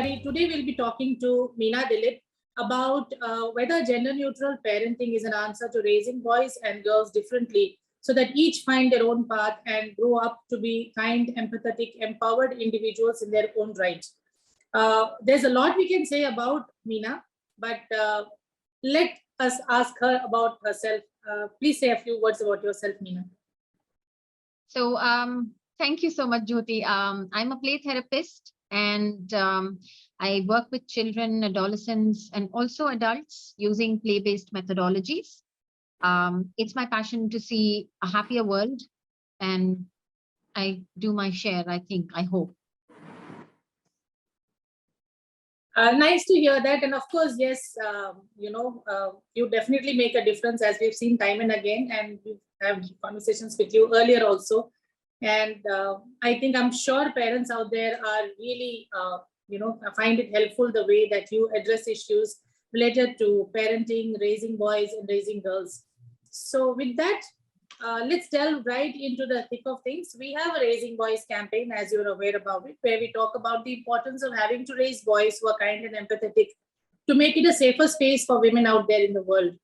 everybody. Today we'll be talking to Mina Dilip about whether gender-neutral parenting is an answer to raising boys and girls differently so that each find their own path and grow up to be kind, empathetic, empowered individuals in their own right. There's a lot we can say about Mina, but let us ask her about herself. Please say a few words about yourself, Mina. So thank you so much, Jyoti. I'm a play therapist, and I work with children, adolescents, and also adults using play-based methodologies. It's my passion to see a happier world, and I do my share, I hope. Nice to hear that. And of course, yes, you definitely make a difference, as we've seen time and again, and we've had conversations with you earlier also. And I'm sure parents out there are really, find it helpful the way that you address issues related to parenting, raising boys and raising girls. So with that, let's delve right into the thick of things. We have a Raising Boys campaign, as you're aware about it, where we talk about the importance of having to raise boys who are kind and empathetic to make it a safer space for women out there in the world.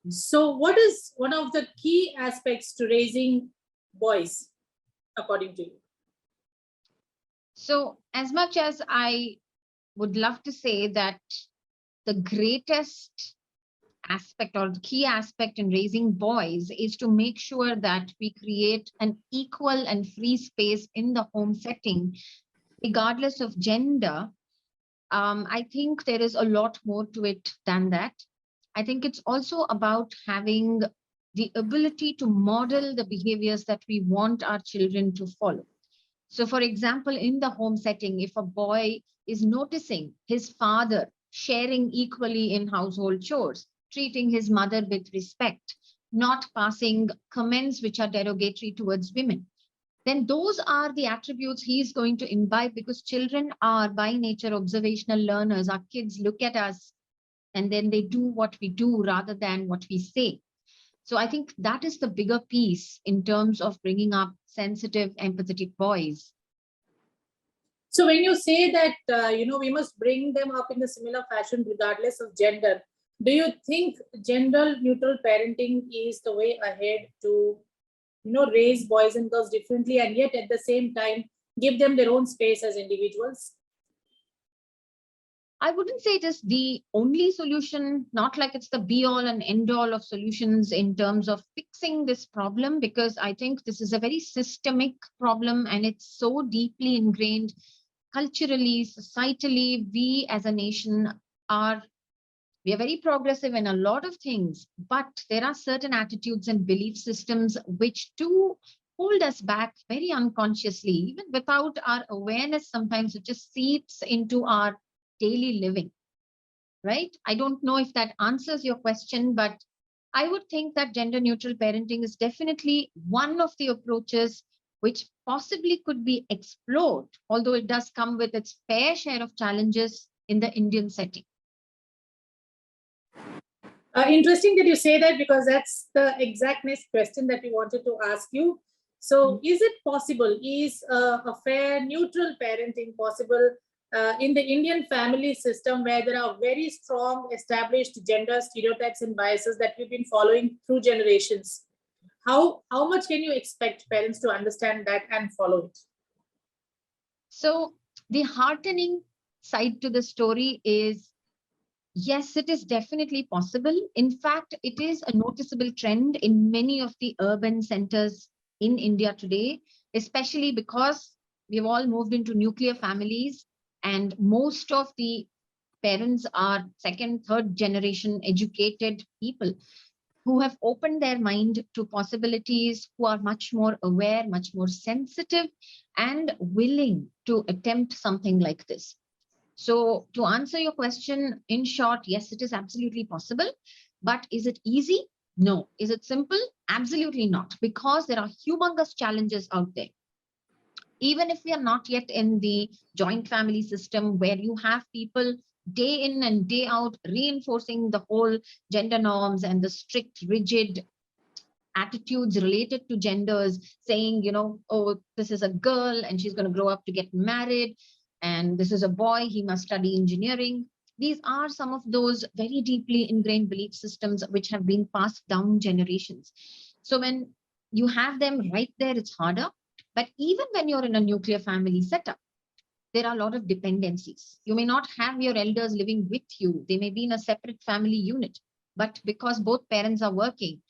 So what is one of the key aspects to raising boys, according to you? So as much as I would love to say that the greatest aspect or the key aspect in raising boys is to make sure that we create an equal and free space in the home setting, regardless of gender, I think there is a lot more to it than that. I think it's also about having the ability to model the behaviors that we want our children to follow. So for example, in the home setting, if a boy is noticing his father sharing equally in household chores, treating his mother with respect, not passing comments which are derogatory towards women, then those are the attributes he is going to imbibe, because children are by nature observational learners. Our kids look at us and then they do what we do rather than what we say. So I think that is the bigger piece in terms of bringing up sensitive, empathetic boys. So when you say that, we must bring them up in a similar fashion regardless of gender, do you think gender-neutral parenting is the way ahead to, raise boys and girls differently and yet at the same time give them their own space as individuals? I wouldn't say it is the only solution, not like it's the be-all and end-all of solutions in terms of fixing this problem, because I think this is a very systemic problem and it's so deeply ingrained culturally, societally. We as a nation we are very progressive in a lot of things, but there are certain attitudes and belief systems which do hold us back very unconsciously, even without our awareness. Sometimes it just seeps into our daily living, right? I don't know if that answers your question, but I would think that gender neutral parenting is definitely one of the approaches which possibly could be explored, although it does come with its fair share of challenges in the Indian setting. Interesting that you say that, because that's the exact next question that we wanted to ask you. So is it possible, is a fair, neutral parenting possible in the Indian family system, where there are very strong established gender stereotypes and biases that we've been following through generations? How much can you expect parents to understand that and follow it? So the heartening side to the story is, yes, it is definitely possible. In fact, it is a noticeable trend in many of the urban centers in India today, especially because we've all moved into nuclear families and most of the parents are second, third generation educated people who have opened their mind to possibilities, who are much more aware, much more sensitive, and willing to attempt something like this. So to answer your question, in short, yes, it is absolutely possible. But is it easy? No. Is it simple? Absolutely not, because there are humongous challenges out there. Even if we are not yet in the joint family system where you have people day in and day out reinforcing the whole gender norms and the strict, rigid attitudes related to genders, saying, oh, this is a girl and she's going to grow up to get married. and this is a boy, he must study engineering. These are some of those very deeply ingrained belief systems which have been passed down generations. So when you have them right there, it's harder. But even when you're in a nuclear family setup, there are a lot of dependencies. You may not have your elders living with you. They may be in a separate family unit, but because both parents are working,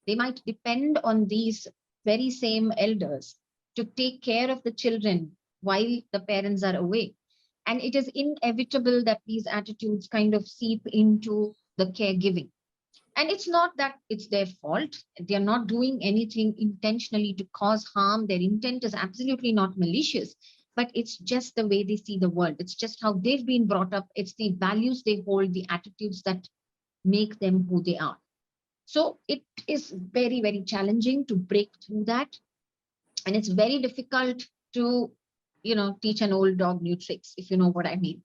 they might depend on these very same elders to take care of the children while the parents are away. And it is inevitable that these attitudes kind of seep into the caregiving. And it's not that it's their fault. They're not doing anything intentionally to cause harm. Their intent is absolutely not malicious, but it's just the way they see the world. It's just how they've been brought up. It's the values they hold, the attitudes that make them who they are. So it is very, very challenging to break through that. And it's very difficult to, teach an old dog new tricks, if you know what I mean.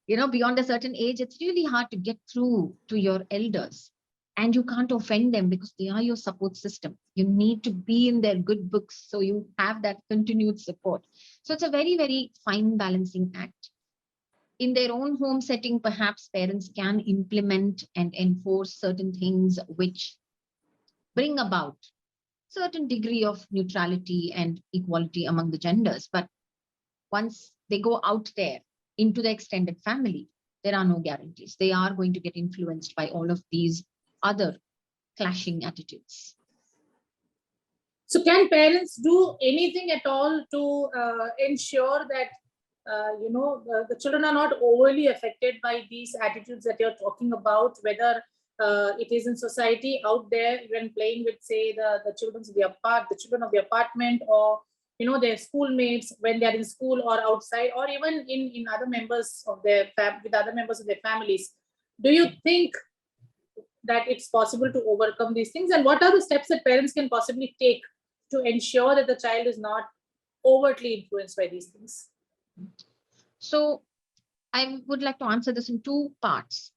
Beyond a certain age, it's really hard to get through to your elders. And you can't offend them because they are your support system. You need to be in their good books so you have that continued support. So it's a very, very fine balancing act. In their own home setting, perhaps parents can implement and enforce certain things which bring about certain degree of neutrality and equality among the genders. But once they go out there into the extended family, there are no guarantees. They are going to get influenced by all of these other clashing attitudes. So can parents do anything at all to ensure that the children are not overly affected by these attitudes that you're talking about, whether it is in society out there when playing with, say, the children of the apartment, or their schoolmates when they are in school or outside, or even in other members of with other members of their families? Do you think that it's possible to overcome these things, and what are the steps that parents can possibly take to ensure that the child is not overtly influenced by these things? So I would like to answer this in two parts.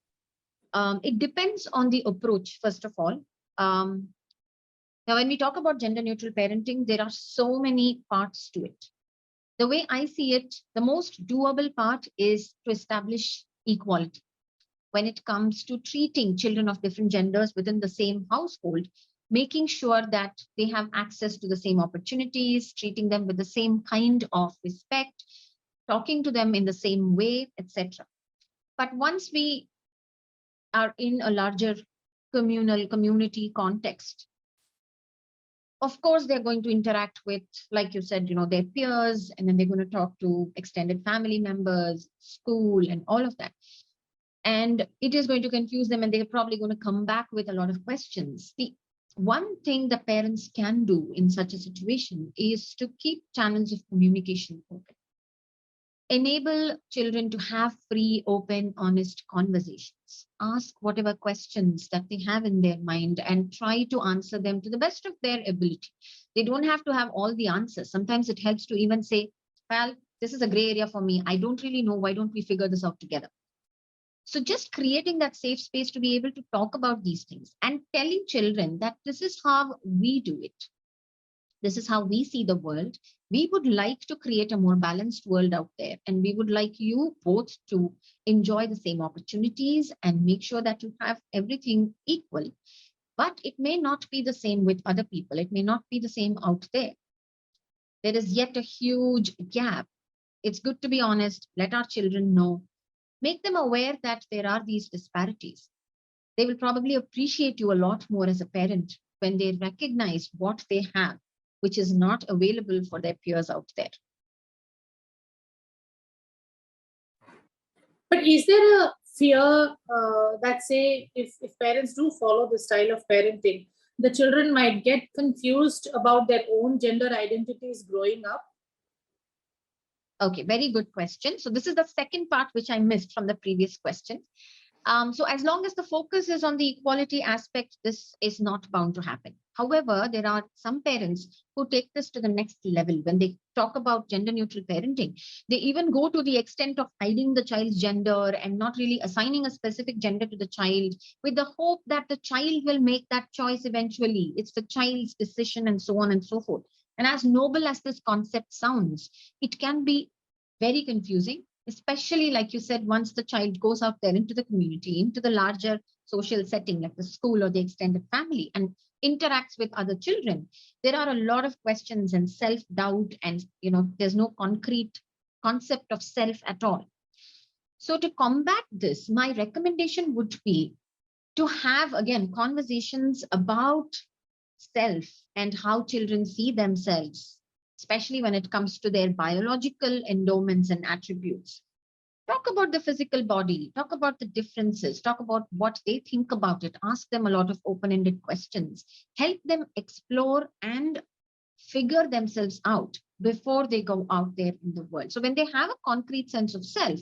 It depends on the approach, first of all. Now, when we talk about gender neutral parenting, there are so many parts to it. The way I see it, the most doable part is to establish equality. When it comes to treating children of different genders within the same household, making sure that they have access to the same opportunities, treating them with the same kind of respect, talking to them in the same way, etc. But once we are in a larger community context, of course, they're going to interact with, like you said, their peers, and then they're going to talk to extended family members, school, and all of that. And it is going to confuse them, and they're probably going to come back with a lot of questions. The one thing the parents can do in such a situation is to keep channels of communication open. Enable children to have free, open, honest conversations. Ask whatever questions that they have in their mind and try to answer them to the best of their ability. They don't have to have all the answers. Sometimes it helps to even say, well, this is a gray area for me. I don't really know. Why don't we figure this out together? So just creating that safe space to be able to talk about these things and telling children that this is how we do it. This is how we see the world. We would like to create a more balanced world out there. And we would like you both to enjoy the same opportunities and make sure that you have everything equal. But it may not be the same with other people. It may not be the same out there. There is yet a huge gap. It's good to be honest. Let our children know. Make them aware that there are these disparities. They will probably appreciate you a lot more as a parent when they recognize what they have, which is not available for their peers out there. But is there a fear that, say, if parents do follow this style of parenting, the children might get confused about their own gender identities growing up? Okay, very good question. So this is the second part which I missed from the previous question. So as long as the focus is on the equality aspect, this is not bound to happen. However, there are some parents who take this to the next level. When they talk about gender neutral parenting, they even go to the extent of hiding the child's gender and not really assigning a specific gender to the child, with the hope that the child will make that choice eventually. It's the child's decision and so on and so forth. And as noble as this concept sounds, it can be very confusing, especially like you said, once the child goes out there into the community, into the larger social setting like the school or the extended family, and interacts with other children. There are a lot of questions and self-doubt, and there's no concrete concept of self at all. So to combat this, my recommendation would be to have, again, conversations about self and how children see themselves, especially when it comes to their biological endowments and attributes. Talk about the physical body, talk about the differences, talk about what they think about it, ask them a lot of open-ended questions, help them explore and figure themselves out before they go out there in the world. So when they have a concrete sense of self,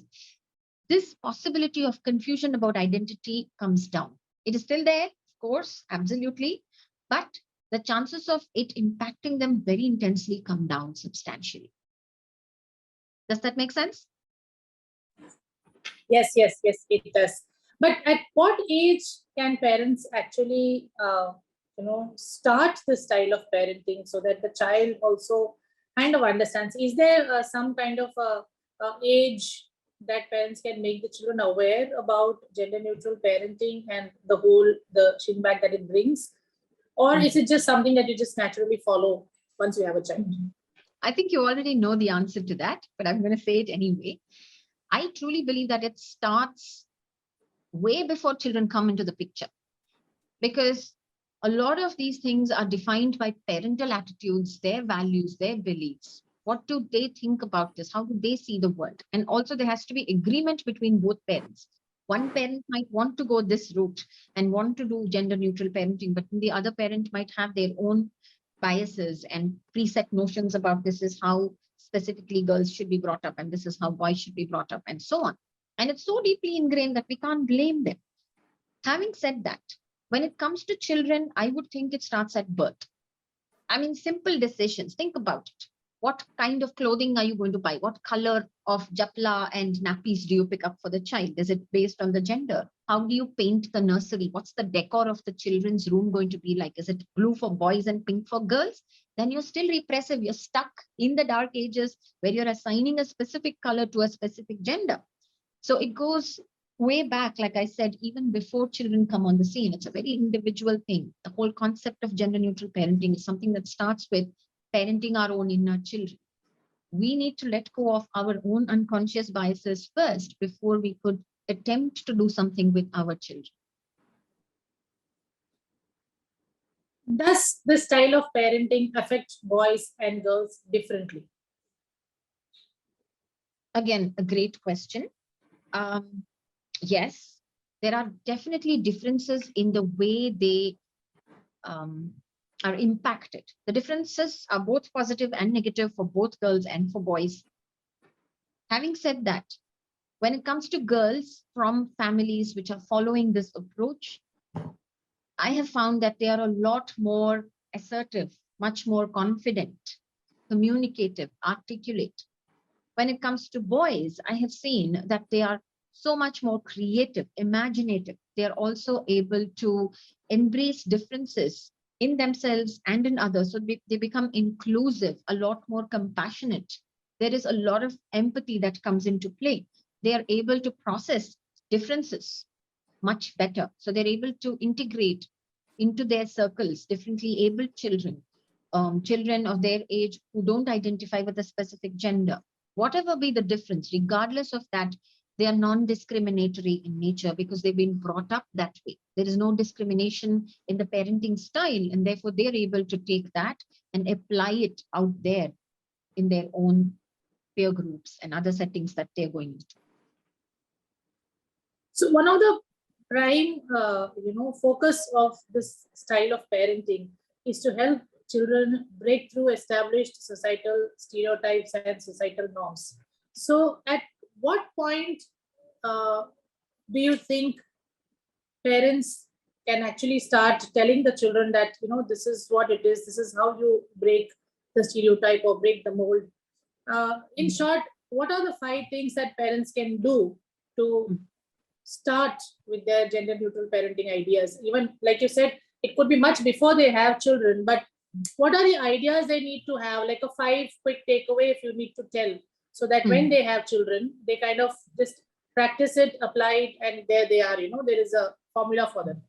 this possibility of confusion about identity comes down. It is still there, of course, absolutely, but the chances of it impacting them very intensely come down substantially. Does that make sense? Yes, it does. But at what age can parents actually, start this style of parenting so that the child also kind of understands? Is there some kind of age that parents can make the children aware about gender neutral parenting and the sheenback that it brings? Or is it just something that you just naturally follow once you have a child? I think you already know the answer to that, but I'm going to say it anyway. I truly believe that it starts way before children come into the picture, because a lot of these things are defined by parental attitudes, their values, their beliefs. What do they think about this? How do they see the world? And also there has to be agreement between both parents. One parent might want to go this route and want to do gender neutral parenting, but the other parent might have their own biases and preset notions about this is how specifically girls should be brought up and this is how boys should be brought up and so on. And it's so deeply ingrained that we can't blame them. Having said that, when it comes to children, I would think it starts at birth. I mean, simple decisions. Think about it. What kind of clothing are you going to buy? What color of japla and nappies do you pick up for the child? Is it based on the gender? How do you paint the nursery? What's the decor of the children's room going to be like? Is it blue for boys and pink for girls? Then you're still repressive. You're stuck in the dark ages where you're assigning a specific color to a specific gender. So it goes way back, like I said, even before children come on the scene. It's a very individual thing. The whole concept of gender neutral parenting is something that starts with parenting our own inner children. We need to let go of our own unconscious biases first before we could attempt to do something with our children. Does this style of parenting affect boys and girls differently? Again, a great question. Yes, there are definitely differences in the way they are impacted. The differences are both positive and negative for both girls and for boys. Having said that, when it comes to girls from families which are following this approach, I have found that they are a lot more assertive, much more confident, communicative, articulate. When it comes to boys, I have seen that they are so much more creative, imaginative. They are also able to embrace differences in themselves and in others. So they become inclusive, a lot more compassionate. There is a lot of empathy that comes into play. They are able to process differences much better. So they're able to integrate into their circles differently abled children, children of their age who don't identify with a specific gender. Whatever be the difference, regardless of that, they are non-discriminatory in nature because they've been brought up that way. There is no discrimination in the parenting style, and therefore they're able to take that and apply it out there in their own peer groups and other settings that they're going into. So one of the prime, focus of this style of parenting is to help children break through established societal stereotypes and societal norms. So at what point do you think parents can actually start telling the children that, this is what it is, this is how you break the stereotype or break the mold? In short, what are the 5 things that parents can do to start with their gender neutral parenting ideas? Even like you said, it could be much before they have children, but what are the ideas they need to have, like a 5 quick takeaway if you need to tell so that when they have children, they kind of just practice it, apply it, and there they are, there is a formula for them.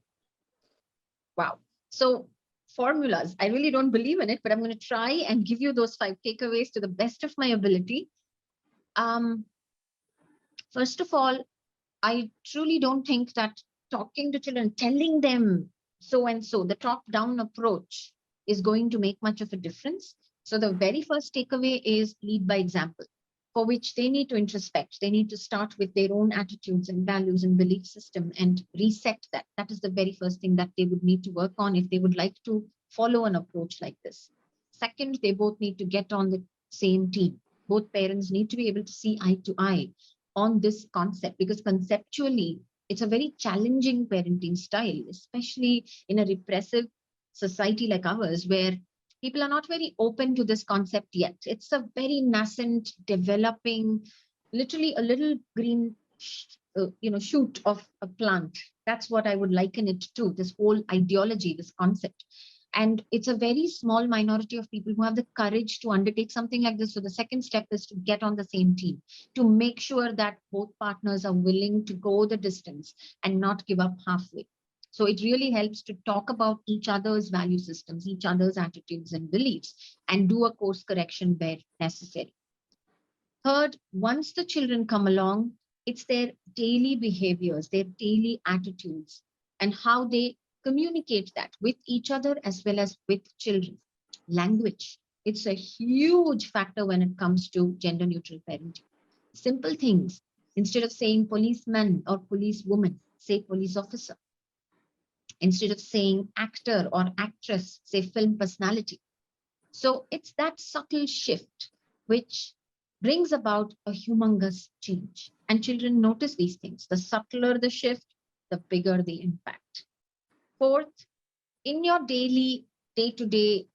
Wow. So formulas, I really don't believe in it, but I'm going to try and give you those 5 takeaways to the best of my ability. First of all, I truly don't think that talking to children, telling them so and so, the top-down approach is going to make much of a difference. So the very first takeaway is lead by example, for which they need to introspect. They need to start with their own attitudes and values and belief system and reset that. That is the very first thing that they would need to work on if they would like to follow an approach like this. Second, they both need to get on the same team. Both parents need to be able to see eye to eye on this concept, because conceptually, it's a very challenging parenting style, especially in a repressive society like ours, where people are not very open to this concept yet. It's a very nascent, developing, literally a little green, shoot of a plant. That's what I would liken it to, this whole ideology, this concept. And it's a very small minority of people who have the courage to undertake something like this. So the second step is to get on the same team, to make sure that both partners are willing to go the distance and not give up halfway. So it really helps to talk about each other's value systems, each other's attitudes and beliefs, and do a course correction where necessary. Third, once the children come along, it's their daily behaviors, their daily attitudes, and how they communicate that with each other as well as with children. Language, it's a huge factor when it comes to gender neutral parenting. Simple things. Instead of saying policeman or policewoman, say police officer. Instead of saying actor or actress, say film personality. So it's that subtle shift which brings about a humongous change. And children notice these things. The subtler the shift, the bigger the impact. Fourth, in your daily, day-to-day,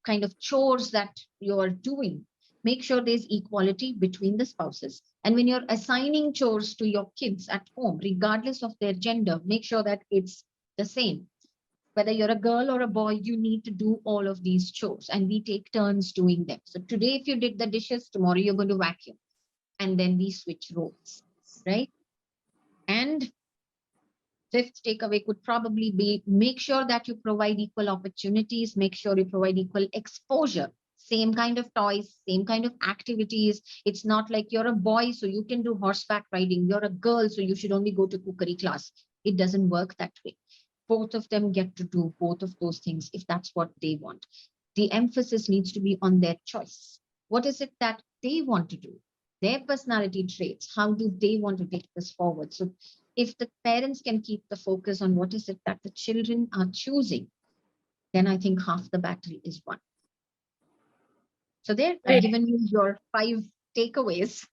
kind of chores that you're doing, make sure there's equality between the spouses. And when you're assigning chores to your kids at home, regardless of their gender, make sure that it's the same. Whether you're a girl or a boy, you need to do all of these chores, and we take turns doing them. So today, if you did the dishes, tomorrow you're going to vacuum, and then we switch roles, right? And fifth takeaway could probably be make sure that you provide equal opportunities, make sure you provide equal exposure, same kind of toys, same kind of activities. It's not like you're a boy, so you can do horseback riding. You're a girl, so you should only go to cookery class. It doesn't work that way. Both of them get to do both of those things if that's what they want. The emphasis needs to be on their choice. What is it that they want to do? Their personality traits, how do they want to take this forward? So if the parents can keep the focus on what is it that the children are choosing, then I think half the battle is won. So there, I've given you your 5 takeaways.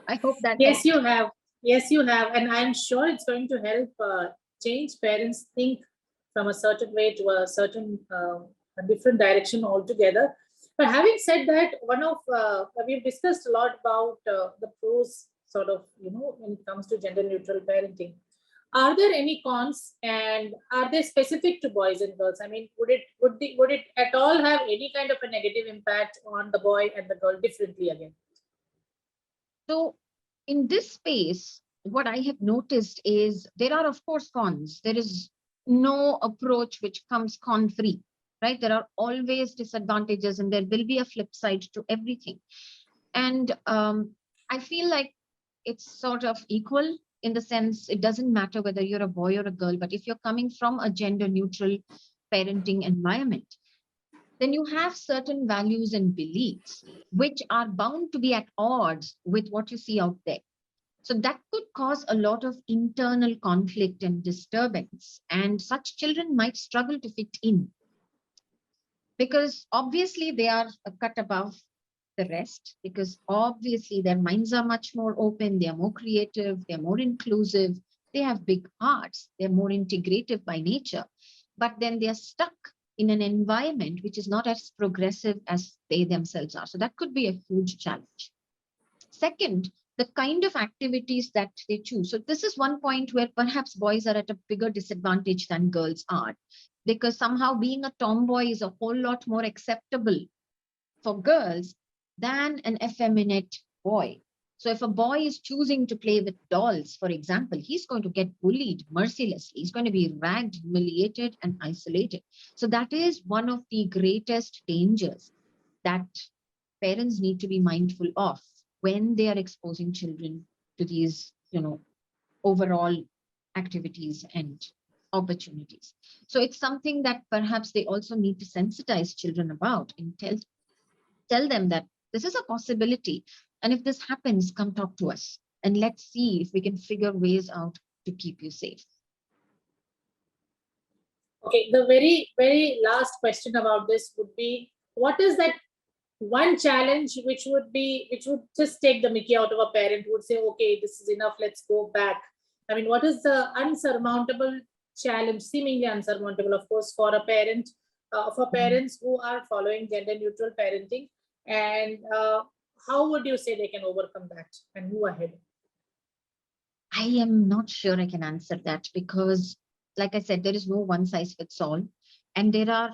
I hope that Yes, you have. Yes, you have. And I'm sure it's going to help change parents think from a certain way to a certain a different direction altogether. But having said that, we've discussed a lot about the pros, sort of, when it comes to gender neutral parenting. Are there any cons, and are they specific to boys and girls? I mean, would it at all have any kind of a negative impact on the boy and the girl differently again? So in this space, what I have noticed is there are, of course, cons. There is no approach which comes con-free, right? There are always disadvantages, and there will be a flip side to everything. And I feel like it's sort of equal in the sense it doesn't matter whether you're a boy or a girl, but if you're coming from a gender neutral parenting environment, then you have certain values and beliefs which are bound to be at odds with what you see out there. So that could cause a lot of internal conflict and disturbance, and such children might struggle to fit in because obviously they are a cut above the rest, because obviously their minds are much more open, they are more creative, they're more inclusive, they have big hearts, they're more integrative by nature, but then they're stuck in an environment which is not as progressive as they themselves are. So that could be a huge challenge. Second, the kind of activities that they choose. So this is one point where perhaps boys are at a bigger disadvantage than girls are, because somehow being a tomboy is a whole lot more acceptable for girls than an effeminate boy. So if a boy is choosing to play with dolls, for example, he's going to get bullied mercilessly. He's going to be ragged, humiliated, and isolated. So that is one of the greatest dangers that parents need to be mindful of when they are exposing children to these, overall activities and opportunities. So it's something that perhaps they also need to sensitize children about and tell them that this is a possibility. And if this happens, come talk to us and let's see if we can figure ways out to keep you safe. Okay, the very, very last question about this would be, what is that one challenge which would just take the mickey out of a parent, would say, okay, this is enough, let's go back? I mean, what is the unsurmountable challenge, seemingly unsurmountable, of course, for a parent, for parents who are following gender neutral parenting? And how would you say they can overcome that and move ahead? I am not sure I can answer that because, like I said, there is no one size fits all. And there are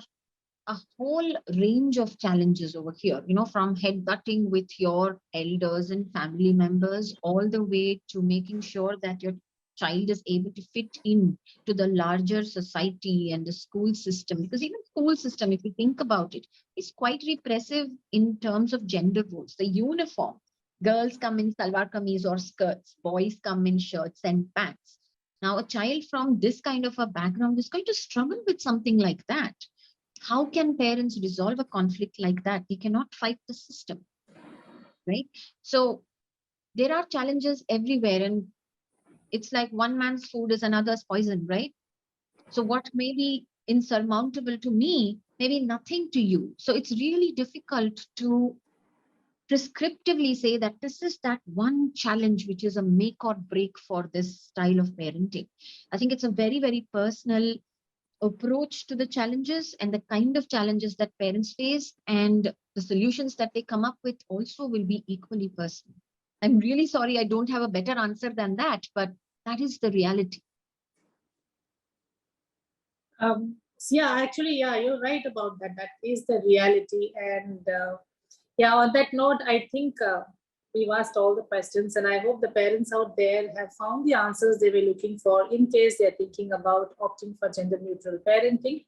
a whole range of challenges over here, from headbutting with your elders and family members, all the way to making sure that your child is able to fit in to the larger society and the school system. Because even school system, if you think about it, is quite repressive in terms of gender roles. The uniform, girls come in salwar kameez or skirts, boys come in shirts and pants. Now, a child from this kind of a background is going to struggle with something like that. How can parents resolve a conflict like that? We cannot fight the system, right? So there are challenges everywhere, and it's like one man's food is another's poison, right? So what may be insurmountable to me may be nothing to you. So it's really difficult to prescriptively say that this is that one challenge which is a make or break for this style of parenting. I think it's a very, very personal approach to the challenges, and the kind of challenges that parents face and the solutions that they come up with also will be equally personal. I'm really sorry I don't have a better answer than that, but that is the reality. Actually, you're right about that. That is the reality. And on that note, I think we've asked all the questions, and I hope the parents out there have found the answers they were looking for in case they're thinking about opting for gender neutral parenting,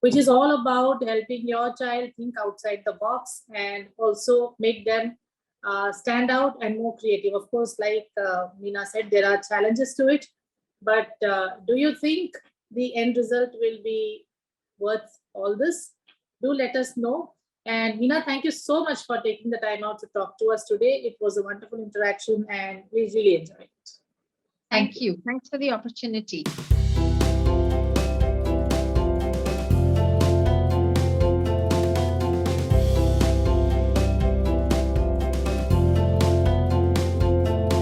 which is all about helping your child think outside the box and also make them stand out and more creative. Of course, like Mina said, there are challenges to it, but do you think the end result will be worth all this? Do let us know. And Mina, thank you so much for taking the time out to talk to us today. It was a wonderful interaction and we really enjoyed it. Thank you. Thanks for the opportunity.